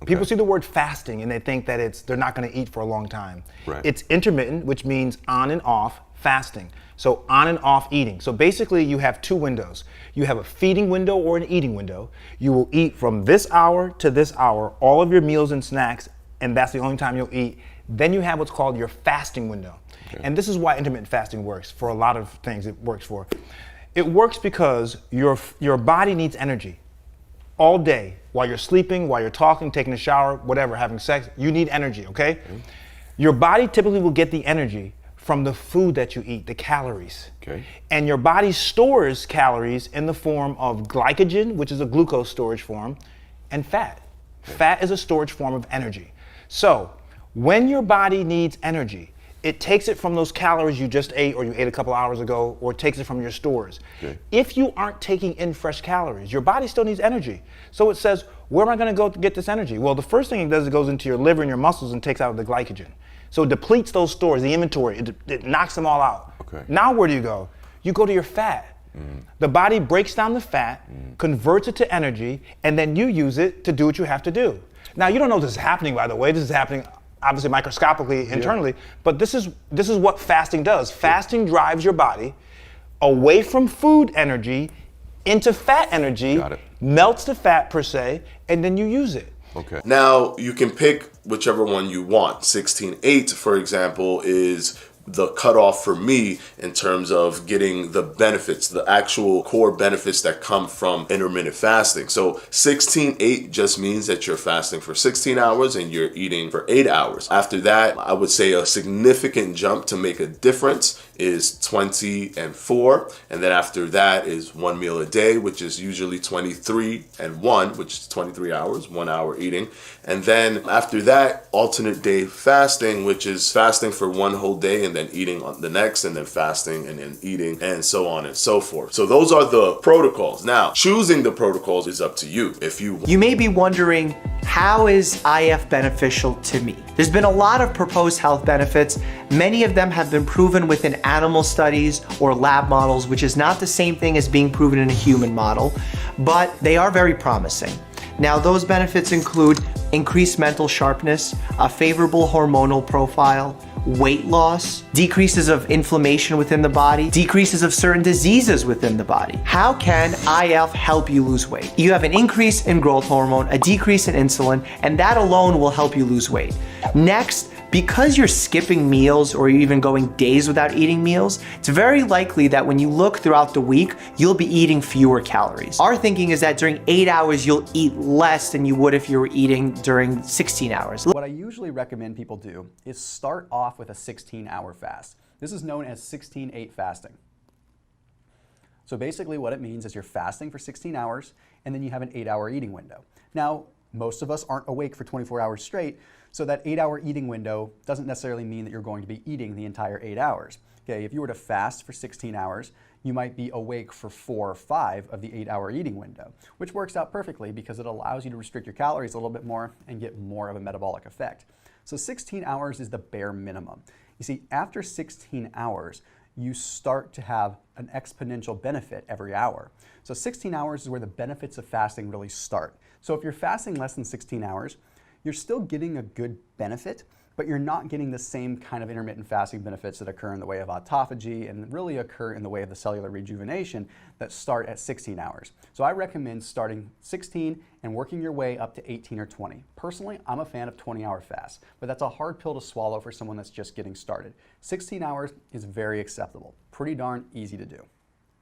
People see the word fasting and they think that they're not going to eat for a long time. Right. It's intermittent, which means on and off fasting. So on and off eating. So basically you have two windows. You have a feeding window or an eating window. You will eat from this hour to this hour, all of your meals and snacks, and that's the only time you'll eat. Then you have what's called your fasting window. And this is why intermittent fasting works for a lot of things it works for. It works because your body needs energy. All day, while you're sleeping, while you're talking, taking a shower, whatever, having sex, you need energy, okay? Your body typically will get the energy from the food that you eat, the calories. And your body stores calories in the form of glycogen, which is a glucose storage form, and fat. Fat is a storage form of energy. So when your body needs energy, it takes it from those calories you just ate or you ate a couple hours ago, or it takes it from your stores. If you aren't taking in fresh calories, your body still needs energy. So it says, where am I gonna go to get this energy? Well, the first thing it does is it goes into your liver and your muscles and takes out the glycogen. So it depletes those stores, the inventory, it knocks them all out. Now where do you go? You go to your fat. The body breaks down the fat, converts it to energy, and then you use it to do what you have to do. Now you don't know this is happening, by the way. This is happening obviously microscopically internally, but this is what fasting does. Fasting drives your body away from food energy into fat energy, melts the fat per se, and then you use it. Now you can pick whichever one you want. 16-8, for example, is the cutoff for me in terms of getting the benefits, the actual core benefits that come from intermittent fasting. So 16-8 just means that you're fasting for 16 hours and you're eating for 8 hours. After that, I would say a significant jump to make a difference is 20-4. And then after that is 1 meal a day, which is usually 23-1, which is 23 hours, 1 hour eating. And then after that, alternate day fasting, which is fasting for one whole day and then eating on the next, and then fasting and then eating, and so on and so forth. So those are the protocols. Now, choosing the protocols is up to you. You may be wondering, how is IF beneficial to me? There's been a lot of proposed health benefits. Many of them have been proven within animal studies or lab models, which is not the same thing as being proven in a human model, but they are very promising. Now, those benefits include increased mental sharpness, a favorable hormonal profile, weight loss, decreases of inflammation within the body, decreases of certain diseases within the body. How can IF help you lose weight? You have an increase in growth hormone, a decrease in insulin, and that alone will help you lose weight. Next, because you're skipping meals or you're even going days without eating meals, it's very likely that when you look throughout the week, you'll be eating fewer calories. Our thinking is that during 8 hours, you'll eat less than you would if you were eating during 16 hours. What I usually recommend people do is start off with a 16-hour fast. This is known as 16-8 fasting. So basically what it means is you're fasting for 16 hours and then you have an 8-hour eating window. Now, most of us aren't awake for 24 hours straight, so that 8-hour eating window doesn't necessarily mean that you're going to be eating the entire 8 hours. Okay, if you were to fast for 16 hours, you might be awake for 4 or 5 of the 8-hour eating window, which works out perfectly because it allows you to restrict your calories a little bit more and get more of a metabolic effect. So 16 hours is the bare minimum. You see, after 16 hours, you start to have an exponential benefit every hour. So 16 hours is where the benefits of fasting really start. So if you're fasting less than 16 hours, you're still getting a good benefit, but you're not getting the same kind of intermittent fasting benefits that occur in the way of autophagy and really occur in the way of the cellular rejuvenation that start at 16 hours. So I recommend starting 16 and working your way up to 18 or 20. Personally, I'm a fan of 20-hour fasts, but that's a hard pill to swallow for someone that's just getting started. 16 hours is very acceptable, pretty darn easy to do.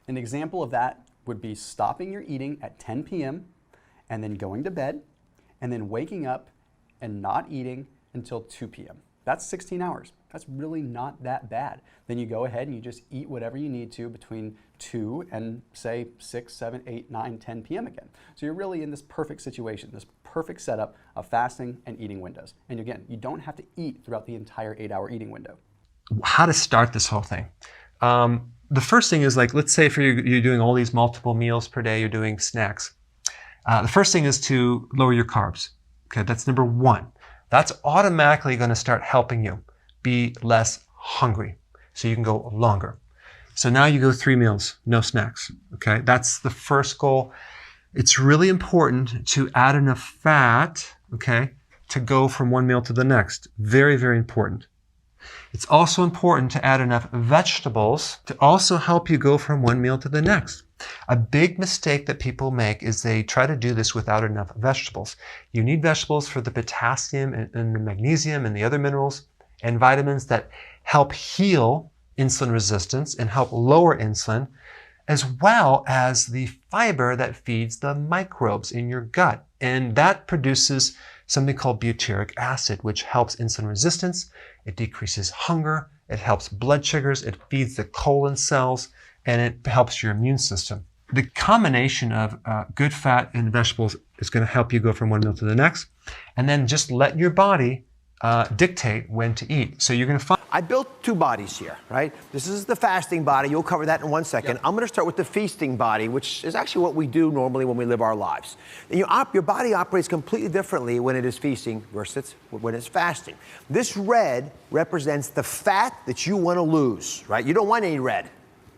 An example of that would be stopping your eating at 10 p.m. and then going to bed and then waking up and not eating until 2 p.m. That's 16 hours. That's really not that bad. Then you go ahead and you just eat whatever you need to between 2 and say 6, 7, 8, 9, 10 p.m. again. So you're really in this perfect situation, this perfect setup of fasting and eating windows. And again, you don't have to eat throughout the entire 8-hour eating window. How to start this whole thing? The first thing is, like, let's say if you're doing all these multiple meals per day, you're doing snacks. The first thing is to lower your carbs. Okay, that's number one. That's automatically going to start helping you be less hungry, so you can go longer. So now you go 3 meals, no snacks. Okay, that's the first goal. it's really important to add enough fat, okay, to go from one meal to the next. Very, very important. It's also important to add enough vegetables to also help you go from one meal to the next. A big mistake that people make is they try to do this without enough vegetables. You need vegetables for the potassium and the magnesium and the other minerals and vitamins that help heal insulin resistance and help lower insulin, as well as the fiber that feeds the microbes in your gut. And that produces something called butyric acid, which helps insulin resistance. It decreases hunger. It helps blood sugars. It feeds the colon cells, and it helps your immune system. The combination of good fat and vegetables is going to help you go from one meal to the next. And then just let your body dictate when to eat. So you're going to find... I built two bodies here, right? This is the fasting body. You'll cover that in 1 second. I'm going to start with the feasting body, which is actually what we do normally when we live our lives. And your body operates completely differently when it is feasting versus when it's fasting. This red represents the fat that you want to lose, right? You don't want any red.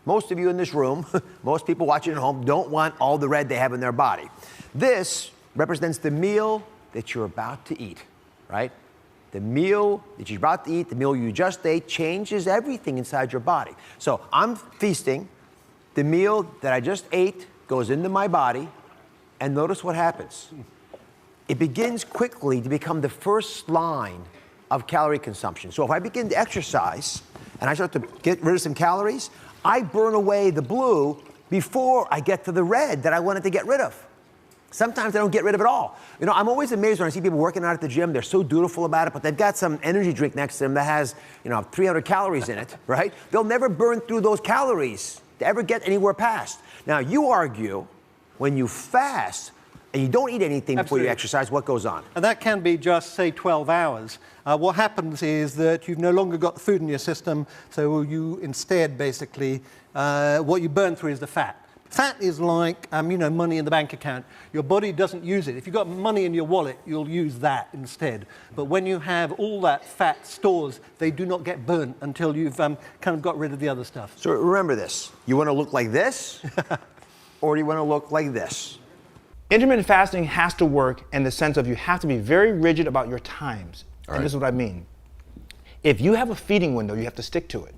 Most of you in this room, most people watching at home, don't want all the red they have in their body. This represents the meal that you're about to eat, right? The meal that you're about to eat, the meal you just ate, changes everything inside your body. So I'm feasting. The meal that I just ate goes into my body, and notice what happens. It begins quickly to become the first line of calorie consumption. So if I begin to exercise and I start to get rid of some calories, I burn away the blue before I get to the red that I wanted to get rid of. Sometimes I don't get rid of it all. You know, I'm always amazed when I see people working out at the gym. They're so dutiful about it, but they've got some energy drink next to them that has, 300 calories in it, right? They'll never burn through those calories to ever get anywhere past. Now, you argue when you fast and you don't eat anything before you exercise, what goes on? And that can be just, say, 12 hours. What happens is that you've no longer got the food in your system, so you instead, basically, what you burn through is the fat. Fat is like, money in the bank account. Your body doesn't use it. If you've got money in your wallet, you'll use that instead. But when you have all that fat stores, they do not get burnt until you've kind of got rid of the other stuff. So remember this. You want to look like this, or do you want to look like this? Intermittent fasting has to work in the sense of you have to be very rigid about your times. And this is what I mean. If you have a feeding window, you have to stick to it.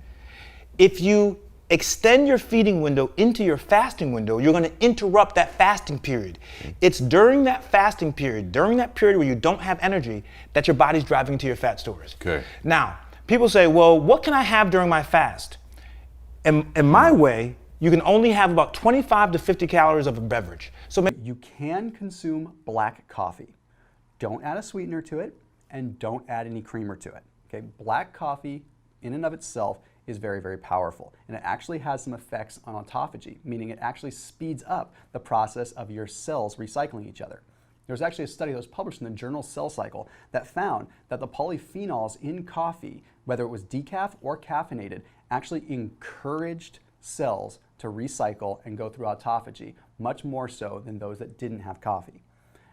If you extend your feeding window into your fasting window, you're going to interrupt that fasting period. It's during that fasting period, during that period where you don't have energy, that your body's driving into your fat stores. Okay. Now, people say, well, what can I have during my fast? In my way, you can only have about 25 to 50 calories of a beverage. So you can consume black coffee. Don't add a sweetener to it, and don't add any creamer to it. Okay, black coffee in and of itself is very, very powerful. And it actually has some effects on autophagy, meaning it actually speeds up the process of your cells recycling each other. There was actually a study that was published in the journal Cell Cycle that found that the polyphenols in coffee, whether it was decaf or caffeinated, actually encouraged cells to recycle and go through autophagy, much more so than those that didn't have coffee.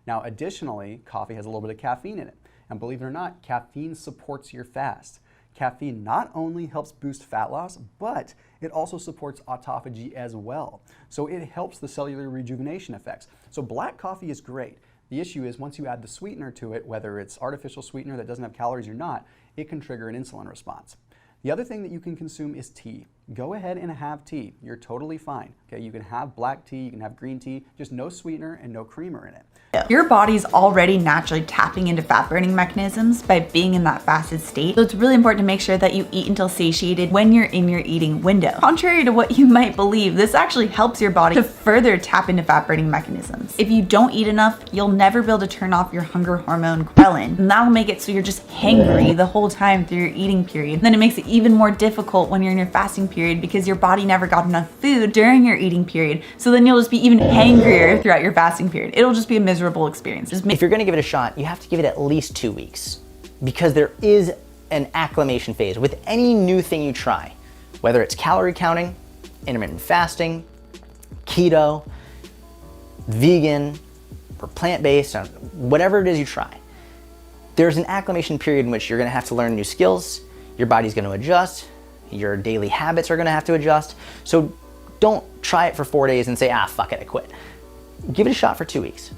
Now, additionally, coffee has a little bit of caffeine in it. And believe it or not, caffeine supports your fast. Caffeine not only helps boost fat loss, but it also supports autophagy as well. So it helps the cellular rejuvenation effects. So black coffee is great. The issue is once you add the sweetener to it, whether it's artificial sweetener that doesn't have calories or not, it can trigger an insulin response. The other thing that you can consume is tea. Go ahead and have tea. You're totally fine. Okay, you can have black tea, you can have green tea, just no sweetener and no creamer in it. Your body's already naturally tapping into fat burning mechanisms by being in that fasted state. So it's really important to make sure that you eat until satiated when you're in your eating window. Contrary to what you might believe, this actually helps your body to further tap into fat burning mechanisms. If you don't eat enough, you'll never be able to turn off your hunger hormone ghrelin. And that'll make it so you're just hangry the whole time through your eating period. And then it makes it even more difficult when you're in your fasting period because your body never got enough food during your eating period. So then you'll just be even hangrier throughout your fasting period. It'll just be a miserable experience. If you're going to give it a shot, you have to give it at least 2 weeks because there is an acclimation phase with any new thing you try, whether it's calorie counting, intermittent fasting, keto, vegan, or plant-based, whatever it is you try. There's an acclimation period in which you're going to have to learn new skills, your body's going to adjust, your daily habits are going to have to adjust. So don't try it for 4 days and say, fuck it, I quit. give it a shot for 2 weeks.